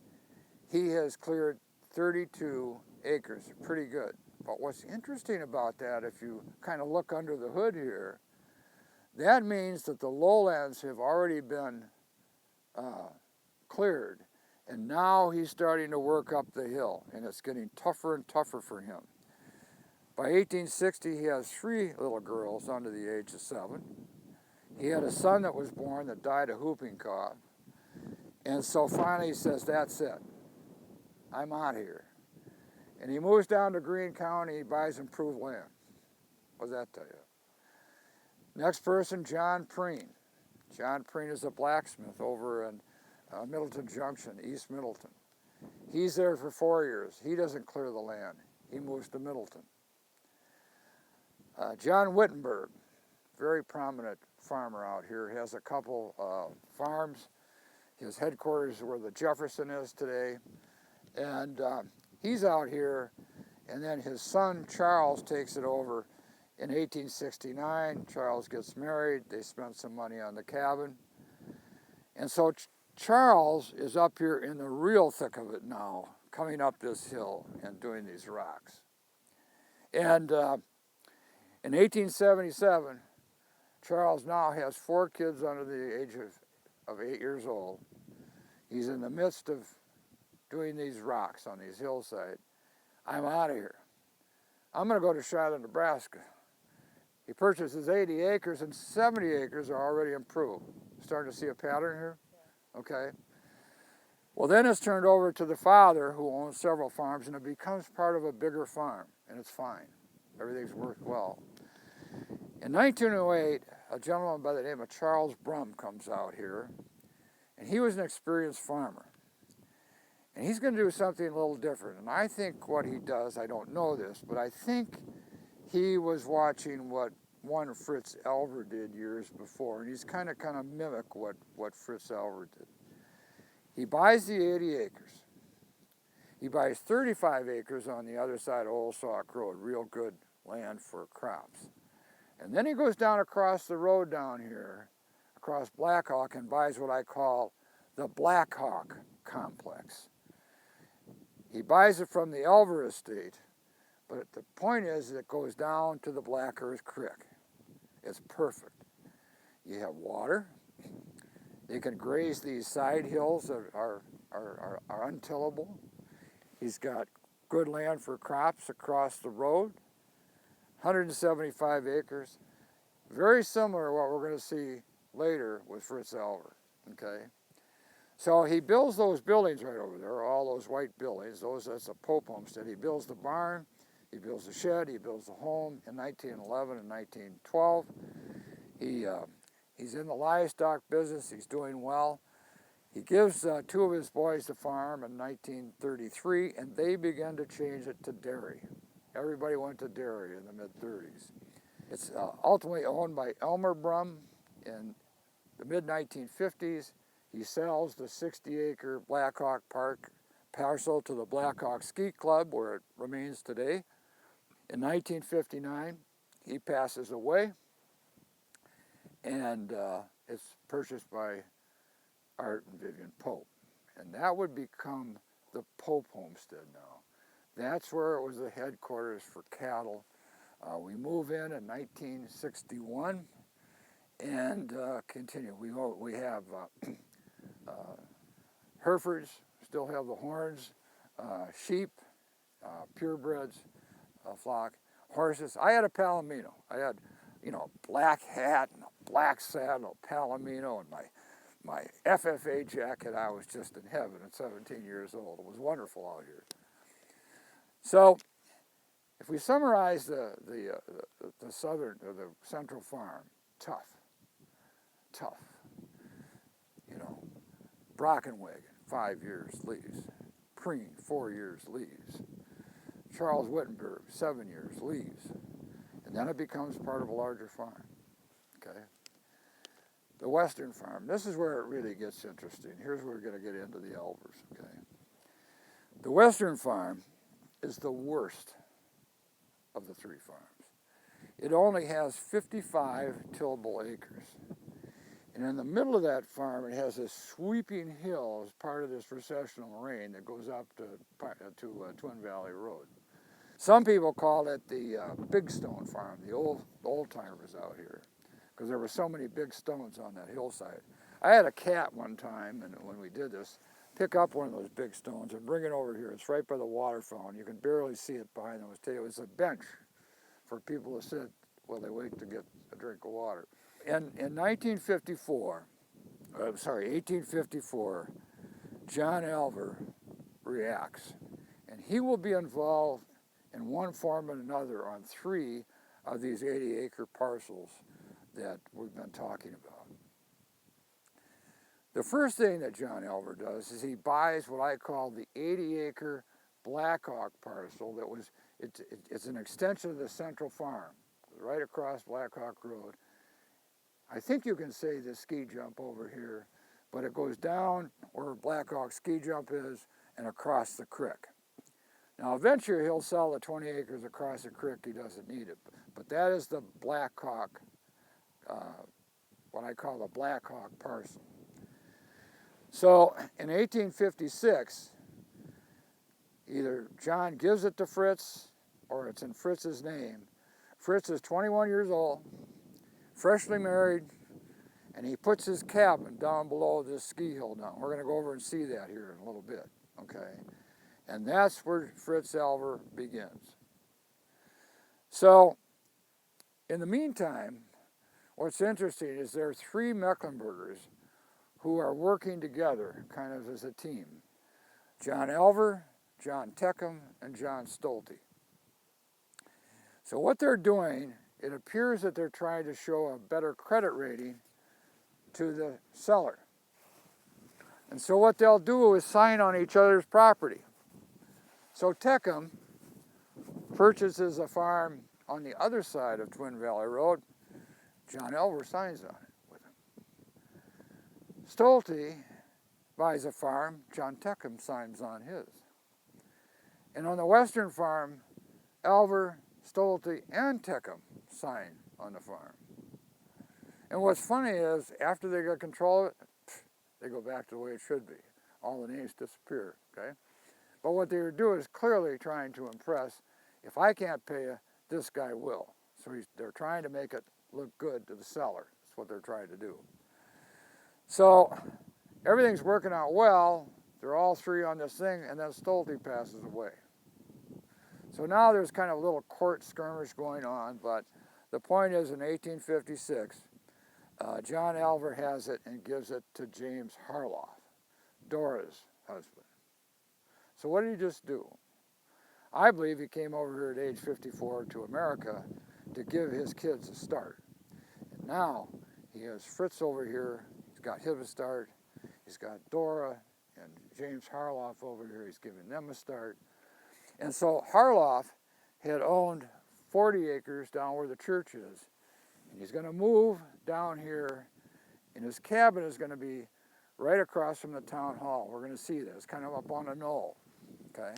he has cleared 32 acres, pretty good. But what's interesting about that, if you kind of look under the hood here, that means that the lowlands have already been cleared, and now he's starting to work up the hill, and it's getting tougher and tougher for him. By 1860, he has 3 little girls under the age of 7. He had a son that was born that died of whooping cough, and so finally he says, that's it. I'm out of here. And he moves down to Greene County, he buys improved land. What does that tell you? Next person, John Preen. John Preen is a blacksmith over in Middleton Junction, East Middleton. He's there for 4 years. He doesn't clear the land. He moves to Middleton. John Wittenberg, very prominent farmer out here, has a couple farms. His headquarters is where the Jefferson is today. And he's out here, and then his son Charles takes it over in 1869. Charles gets married. They spend some money on the cabin. And so Charles is up here in the real thick of it now, coming up this hill and doing these rocks. And in 1877, Charles now has 4 kids under the age of 8 years old. He's in the midst of doing these rocks on these hillsides. I'm out of here. I'm going to go to Shiloh, Nebraska. He purchases 80 acres, and 70 acres are already improved. Starting to see a pattern here? Okay. Well, then it's turned over to the father, who owns several farms, and it becomes part of a bigger farm, and it's fine. Everything's worked well. In 1908, a gentleman by the name of Charles Brum comes out here, and he was an experienced farmer. And he's going to do something a little different. And I think what he does, I don't know this, but I think he was watching what one Fritz Elver did years before, and he's kind of mimic what Fritz Elver did. He buys the 80 acres. He buys 35 acres on the other side of Old Sauk Road, real good land for crops. And then he goes down across the road down here, across Black Hawk, and buys what I call the Black Hawk complex. He buys it from the Elver estate, but the point is it goes down to the Black Earth Creek. It's perfect. You have water. They can graze these side hills that are untillable. He's got good land for crops across the road, 175 acres. Very similar to what we're going to see later with Fritz Elver, okay? So he builds those buildings right over there, all those white buildings. That's a Pope homestead. He builds the barn, he builds the shed, he builds the home in 1911 and 1912. He's in the livestock business, he's doing well. He gives 2 of his boys the farm in 1933, and they began to change it to dairy. Everybody went to dairy in the mid-30s. It's ultimately owned by Elmer Brum in the mid-1950s. He sells the 60-acre Black Hawk Park parcel to the Black Hawk Ski Club, where it remains today. In 1959, he passes away, and it's purchased by Art and Vivian Pope. And that would become the Pope homestead now. That's where it was the headquarters for cattle. We move in 1961 and continue. We have Herefords, still have the horns, sheep, purebreds, flock, horses. I had a Palomino. I had, black hat and a black saddle, Palomino, and my my FFA jacket, I was just in heaven at 17 years old. It was wonderful out here. So if we summarize the southern, or the central farm, tough. You know, Brockenwagon, 5 years, leaves. Preen, 4 years, leaves. Charles Wittenberg, 7 years, leaves. And then it becomes part of a larger farm, okay? The western farm, this is where it really gets interesting. Here's where we're gonna get into the Elvers, okay? The western farm is the worst of the 3 farms. It only has 55 tillable acres. And in the middle of that farm, it has this sweeping hill as part of this recessional moraine that goes up to Twin Valley Road. Some people call it the Big Stone Farm, the old timers out here, because there were so many big stones on that hillside. I had a cat one time, and when we did this, pick up one of those big stones and bring it over here. It's right by the water fountain. You can barely see it behind those tables. It's a bench for people to sit while they wait to get a drink of water. In 1854, John Elver reacts, and he will be involved in one form or another on 3 of these 80-acre parcels that we've been talking about. The first thing that John Elver does is he buys what I call the 80-acre Blackhawk parcel that was, it's an extension of the central farm, right across Blackhawk Road. I think you can say the ski jump over here, but it goes down where Blackhawk ski jump is and across the creek. Now eventually he'll sell the 20 acres across the creek, he doesn't need it. But that is the Blackhawk, what I call the Blackhawk parcel. So in 1856, either John gives it to Fritz or it's in Fritz's name. Fritz is 21 years old, freshly married, and he puts his cabin down below this ski hill now. We're going to go over and see that here in a little bit, okay? And that's where Fritz Elver begins. So, in the meantime, what's interesting is there are 3 Mecklenburgers who are working together kind of as a team. John Elver, John Teckham, and John Stolte. So what they're doing, it appears that they're trying to show a better credit rating to the seller. And so what they'll do is sign on each other's property. So Teckham purchases a farm on the other side of Twin Valley Road. John Elver signs on it with him. Stolte buys a farm. John Teckham signs on his. And on the western farm, Elver, Stolte, and Teckham sign on the farm. And what's funny is, after they get control of it, they go back to the way it should be. All the names disappear, okay? But what they do is clearly trying to impress, if I can't pay you, this guy will. So they're trying to make it look good to the seller. That's what they're trying to do. So everything's working out well. They're all 3 on this thing, and then Stolte passes away. So now there's kind of a little court skirmish going on, but the point is, in 1856, John Elver has it and gives it to James Harloff, Dora's husband. So what did he just do? I believe he came over here at age 54 to America to give his kids a start. And now he has Fritz over here, he's got him a start, he's got Dora and James Harloff over here, he's giving them a start. And so Harloff had owned 40 acres down where the church is. And he's going to move down here, and his cabin is going to be right across from the town hall. We're going to see this, kind of up on a knoll, okay?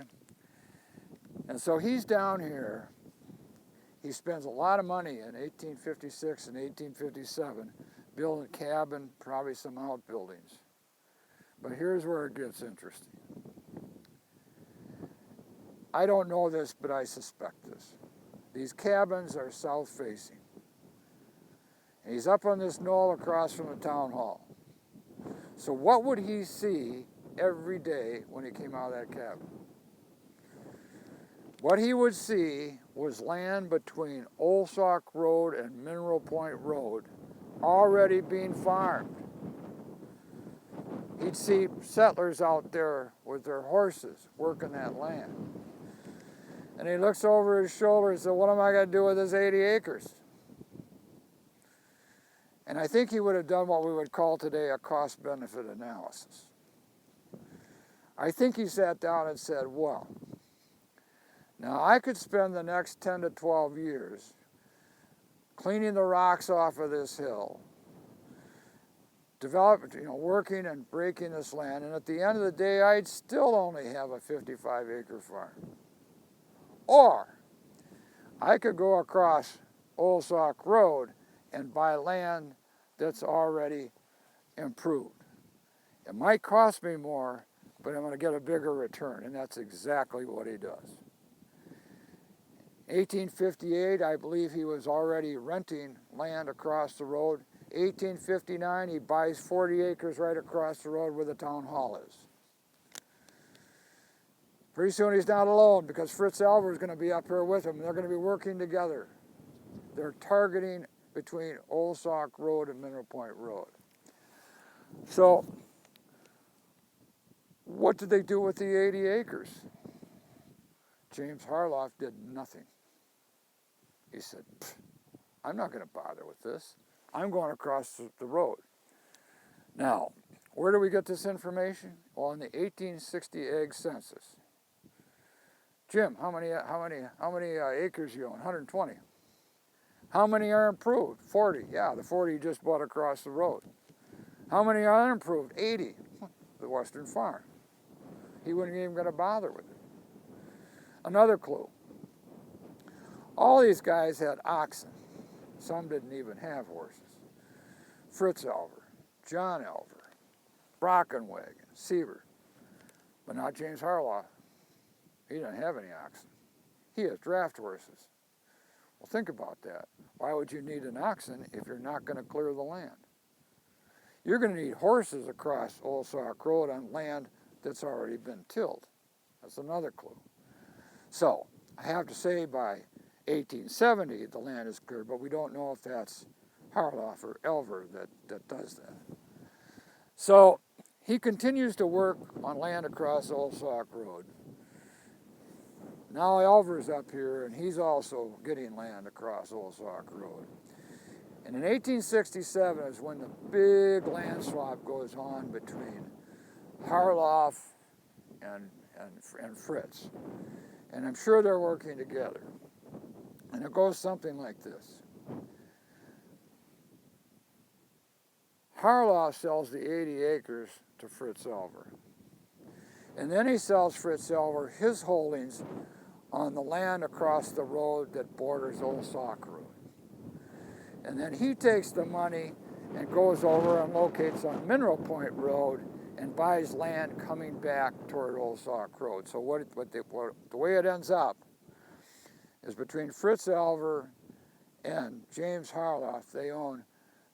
And so he's down here. He spends a lot of money in 1856 and 1857 building a cabin, probably some outbuildings. But here's where it gets interesting. I don't know this, but I suspect this. These cabins are south-facing. And he's up on this knoll across from the town hall. So what would he see every day when he came out of that cabin? What he would see was land between Old Sauk Road and Mineral Point Road already being farmed. he'd see settlers out there with their horses working that land. And he looks over his shoulder and said, what am I going to do with this 80 acres? And I think he would have done what we would call today a cost-benefit analysis. I think he sat down and said, well, now I could spend the next 10 to 12 years cleaning the rocks off of this hill, working and breaking this land, and at the end of the day, I'd still only have a 55-acre farm. Or I could go across Old Sauk Road and buy land that's already improved. It might cost me more, but I'm going to get a bigger return, and that's exactly what he does. 1858, I believe he was already renting land across the road. 1859, he buys 40 acres right across the road where the town hall is. Pretty soon he's not alone because Fritz Elver is going to be up here with him. They're going to be working together. They're targeting between Old Sauk Road and Mineral Point Road. So, what did they do with the 80 acres? James Harloff did nothing. He said, I'm not going to bother with this. I'm going across the road. Now, where do we get this information? Well, in the 1860 Ag Census. Jim, how many acres you own? 120. How many are improved? 40. Yeah, the 40 you just bought across the road. How many are unimproved? 80. The Western Farm. He wasn't even going to bother with it. Another clue. All these guys had oxen. Some didn't even have horses. Fritz Elver, John Elver, Brockenwagon, Siebert, but not James Harloff. He didn't have any oxen. He has draft horses. Well, think about that. Why would you need an oxen if you're not going to clear the land? You're going to need horses across Old Sauk Road on land that's already been tilled. That's another clue. So, I have to say by 1870 the land is cleared, but we don't know if that's Harloff or Elver that does that. So, he continues to work on land across Old Sauk Road. Now Elver's up here, and he's also getting land across Old Sauk Road. And in 1867 is when the big land swap goes on between Harloff and Fritz. And I'm sure they're working together. And it goes something like this. Harloff sells the 80 acres to Fritz Elver. And then he sells Fritz Elver his holdings on the land across the road that borders Old Sauk Road. And then he takes the money and goes over and locates on Mineral Point Road and buys land coming back toward Old Sauk Road. So the way it ends up is between Fritz Elver and James Harloff, they own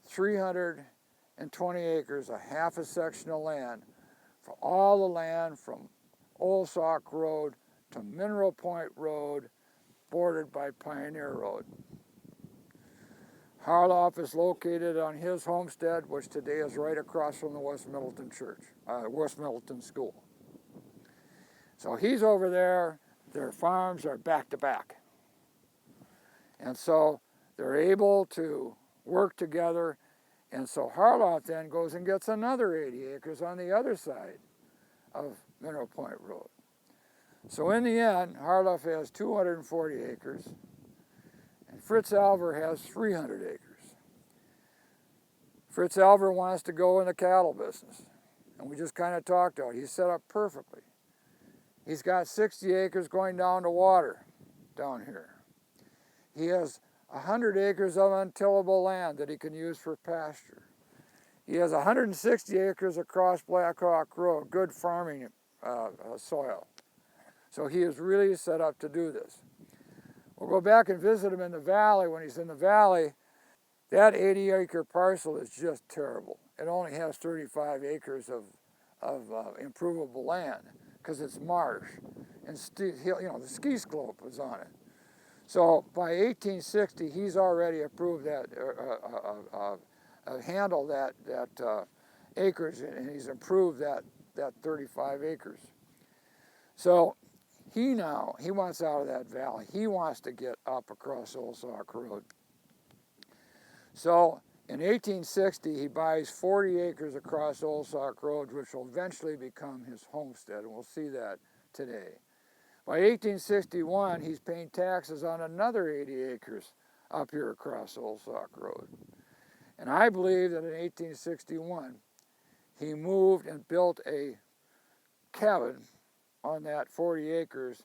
320 acres, a half a section of land, for all the land from Old Sauk Road to Mineral Point Road, bordered by Pioneer Road. Harloff is located on his homestead, which today is right across from the West Middleton Church, West Middleton School. So he's over there, their farms are back to back. And so they're able to work together, and so Harloff then goes and gets another 80 acres on the other side of Mineral Point Road. So in the end, Harloff has 240 acres, and Fritz Elver has 300 acres. Fritz Elver wants to go in the cattle business, and we just kind of talked about it. He's set up perfectly. He's got 60 acres going down to water down here. He has 100 acres of untillable land that he can use for pasture. He has 160 acres across Black Hawk Road, good farming soil. So he is really set up to do this. We'll go back and visit him in the valley. When he's in the valley, that 80-acre parcel is just terrible. It only has 35 acres of improvable land because it's marsh, and the ski slope was on it. So by 1860, he's already approved that, handled that acres, and he's improved that 35 acres. So he wants out of that valley. He wants to get up across Old Sauk Road. So in 1860, he buys 40 acres across Old Sauk Road, which will eventually become his homestead, and we'll see that today. By 1861, he's paying taxes on another 80 acres up here across Old Sauk Road. And I believe that in 1861, he moved and built a cabin on that 40 acres,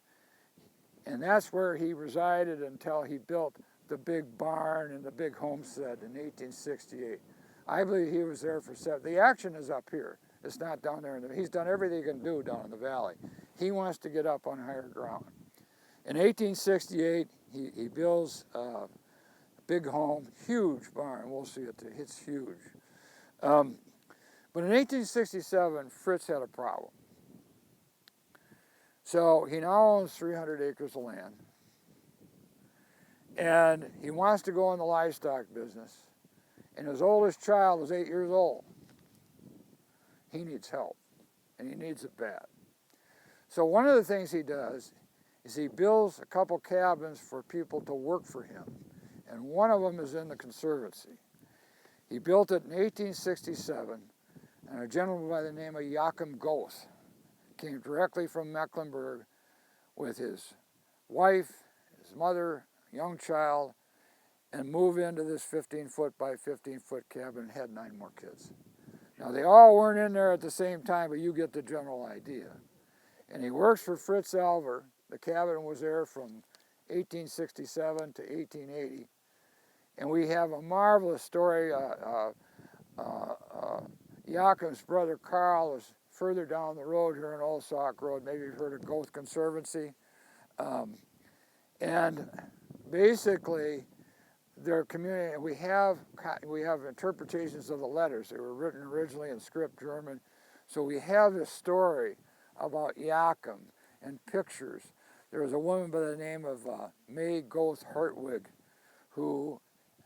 and that's where he resided until he built the big barn and the big homestead in 1868. I believe he was there for 7. The action is up here. It's not down there. He's done everything he can do down in the valley. He wants to get up on higher ground. In 1868, he builds a big home, huge barn. We'll see it. It's huge. But in 1867, Fritz had a problem. So he now owns 300 acres of land. And he wants to go in the livestock business. And his oldest child is 8 years old. He needs help, and he needs it bad. So one of the things he does is he builds a couple cabins for people to work for him. And one of them is in the Conservancy. He built it in 1867, and a gentleman by the name of Joachim Goth came directly from Mecklenburg with his wife, his mother, young child, and moved into this 15-foot by 15-foot cabin and had 9 more kids. Now, they all weren't in there at the same time, but you get the general idea. And he works for Fritz Alver. The cabin was there from 1867 to 1880. And we have a marvelous story. Joachim's brother Carl is further down the road here on Old Sauk Road. Maybe you've heard of Goth Conservancy. And basically, their community, we have interpretations of the letters. They were written originally in script German. So we have this story about Joachim and pictures. There was a woman by the name of May Goth Hartwig who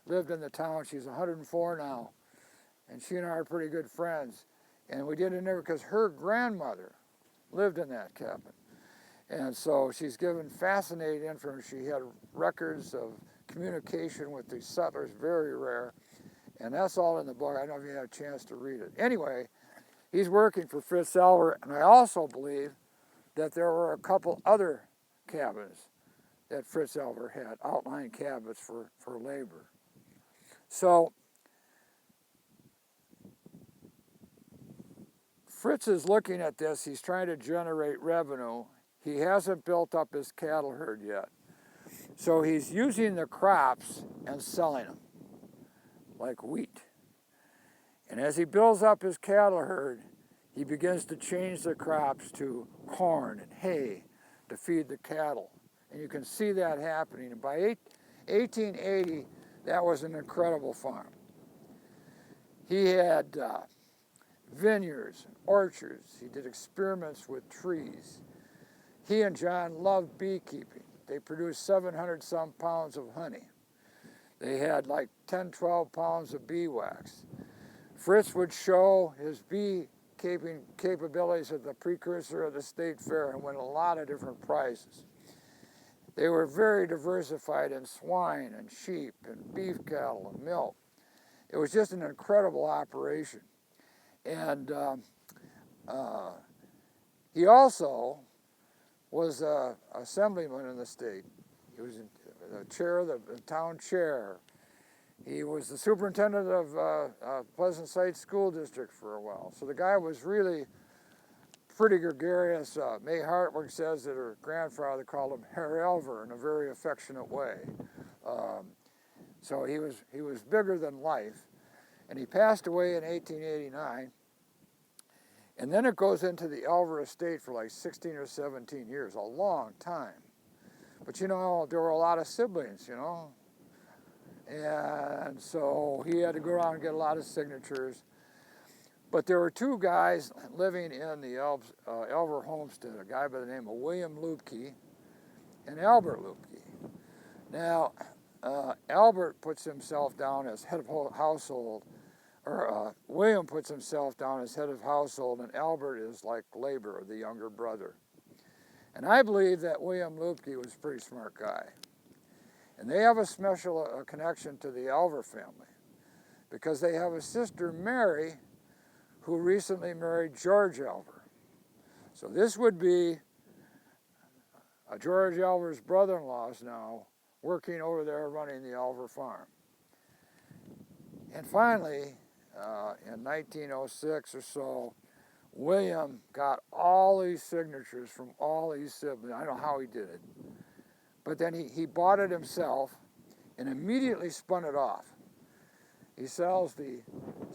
lived in the town. She's 104 now. And she and I are pretty good friends. And we did it there because her grandmother lived in that cabin. And so she's given fascinating information. She had records of communication with the settlers, very rare. And that's all in the book. I don't know if you had a chance to read it. Anyway, he's working for Fritz Alver, and I also believe that there were a couple other cabins that Fritz Alver had, outlying cabins for labor. So Fritz is looking at this. He's trying to generate revenue. He hasn't built up his cattle herd yet. So he's using the crops and selling them, like wheat. And as he builds up his cattle herd, he begins to change the crops to corn and hay to feed the cattle. And you can see that happening. And by 1880, that was an incredible farm. He had vineyards, orchards. He did experiments with trees. He and John loved beekeeping. They produced 700 some pounds of honey. They had like 10, 12 pounds of bee wax. Fritz would show his beekeeping capabilities at the precursor of the state fair and win a lot of different prizes. They were very diversified in swine and sheep and beef cattle and milk. It was just an incredible operation. And he also was an assemblyman in the state. He was the chair of the town chair. He was the superintendent of Pleasant Sight School District for a while. So the guy was really pretty gregarious. May Hartwig says that her grandfather called him Herr Elver in a very affectionate way. So he was bigger than life. And he passed away in 1889. And then it goes into the Elver estate for like 16 or 17 years, a long time. But you know, there were a lot of siblings, you know. And so he had to go around and get a lot of signatures. But there were 2 guys living in the Elver homestead, a guy by the name of William Lubke and Albert Lubke. Now, Albert puts himself down as head of household William puts himself down as head of household, and Albert is like labor, the younger brother. And I believe that William Lupke was a pretty smart guy. And they have a special connection to the Alver family because they have a sister, Mary, who recently married George Alver. So this would be George Alver's brother-in-law's now working over there running the Alver farm. And finally, in 1906 or so, William got all these signatures from all these siblings. I don't know how he did it. But then he bought it himself and immediately spun it off. He sells the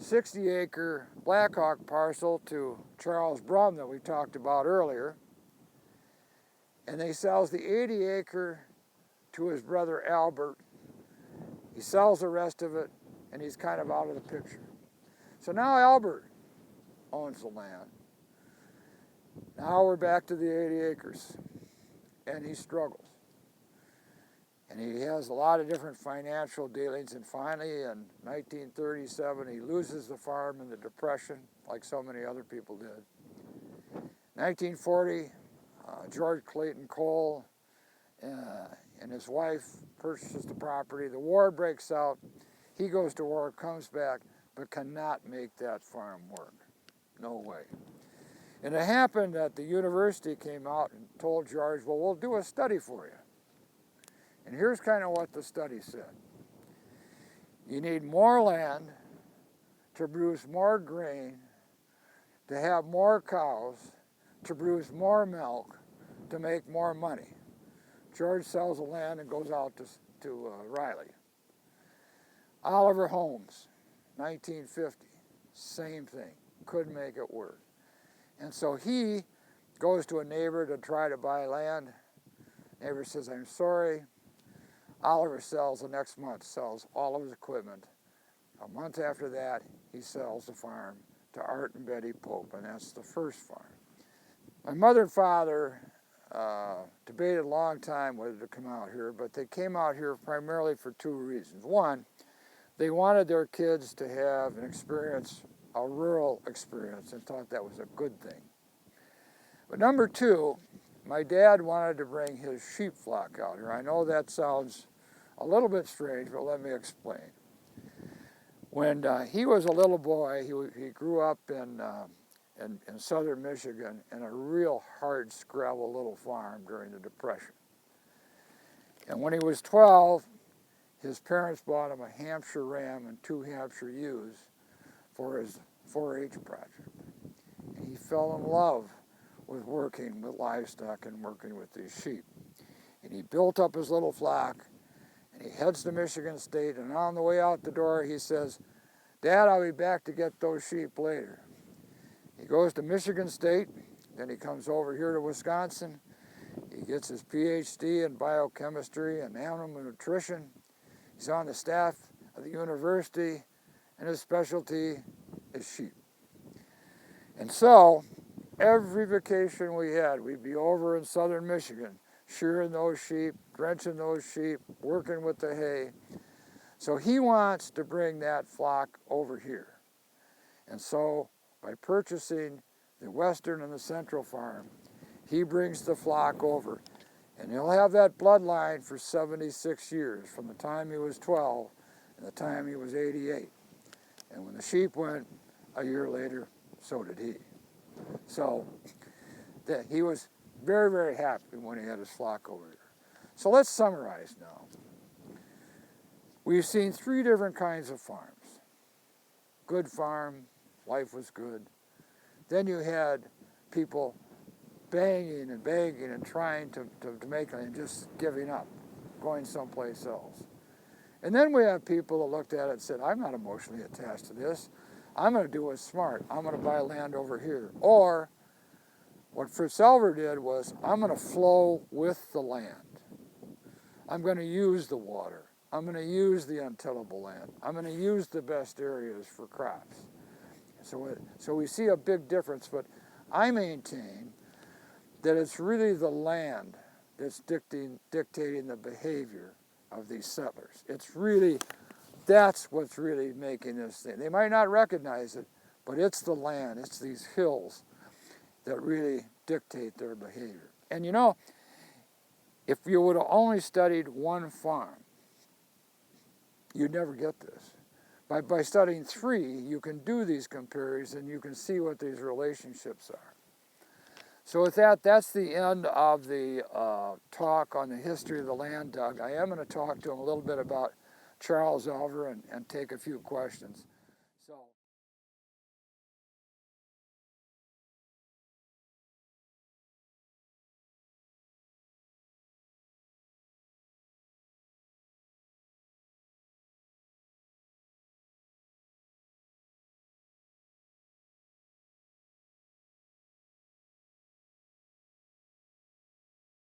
60-acre Blackhawk parcel to Charles Brum that we talked about earlier. And then he sells the 80-acre to his brother Albert. He sells the rest of it, and he's kind of out of the picture. So now Albert owns the land. Now we're back to the 80 acres, and he struggles. And he has a lot of different financial dealings, and finally in 1937 he loses the farm in the Depression, like so many other people did. 1940, George Clayton Cole and his wife purchases the property. The war breaks out. He goes to war, comes back, but cannot make that farm work. No way. And it happened that the university came out and told George, well, we'll do a study for you. And here's kind of what the study said. You need more land to produce more grain, to have more cows, to produce more milk, to make more money. George sells the land and goes out to Riley. Oliver Holmes, 1950, same thing, couldn't make it work. And so he goes to a neighbor to try to buy land. Neighbor says, I'm sorry. Oliver sells the next month, sells all of his equipment. A month after that, he sells the farm to Art and Betty Pope, and that's the first farm. My mother and father debated a long time whether to come out here, but they came out here primarily for two reasons. One, they wanted their kids to have an experience, a rural experience, and thought that was a good thing. But number two, my dad wanted to bring his sheep flock out here. I know that sounds a little bit strange, but let me explain. When he was a little boy, he grew up in southern Michigan in a real hard scrabble little farm during the Depression. And when he was 12, his parents bought him a Hampshire ram and 2 Hampshire ewes for his 4-H project. And he fell in love with working with livestock and working with these sheep. And he built up his little flock, and he heads to Michigan State, and on the way out the door he says, Dad, I'll be back to get those sheep later. He goes to Michigan State, then he comes over here to Wisconsin. He gets his PhD in biochemistry and animal nutrition. He's on the staff of the university, and his specialty is sheep. And so, every vacation we had, we'd be over in southern Michigan, shearing those sheep, drenching those sheep, working with the hay. So he wants to bring that flock over here. And so, by purchasing the western and the central farm, he brings the flock over. And he'll have that bloodline for 76 years, from the time he was 12 and the time he was 88. And when the sheep went a year later, so did he. So he was very, very happy when he had his flock over there. So let's summarize now. We've seen 3 different kinds of farms. Good farm, life was good. Then you had people banging and begging and trying to make it and just giving up, going someplace else. And then we have people that looked at it and said, I'm not emotionally attached to this. I'm going to do what's smart. I'm going to buy land over here. Or what Fritz Elver did was, I'm going to flow with the land. I'm going to use the water. I'm going to use the untillable land. I'm going to use the best areas for crops. So we see a big difference, but I maintain that it's really the land that's dictating the behavior of these settlers. It's really That's what's really making this thing. They might not recognize it, but it's the land, it's these hills that really dictate their behavior. And you know, if you would have only studied one farm, you'd never get this. By studying 3, you can do these comparisons and you can see what these relationships are. So with that, that's the end of the talk on the history of the land dug. I am going to talk to him a little bit about Charles Alver and take a few questions. So.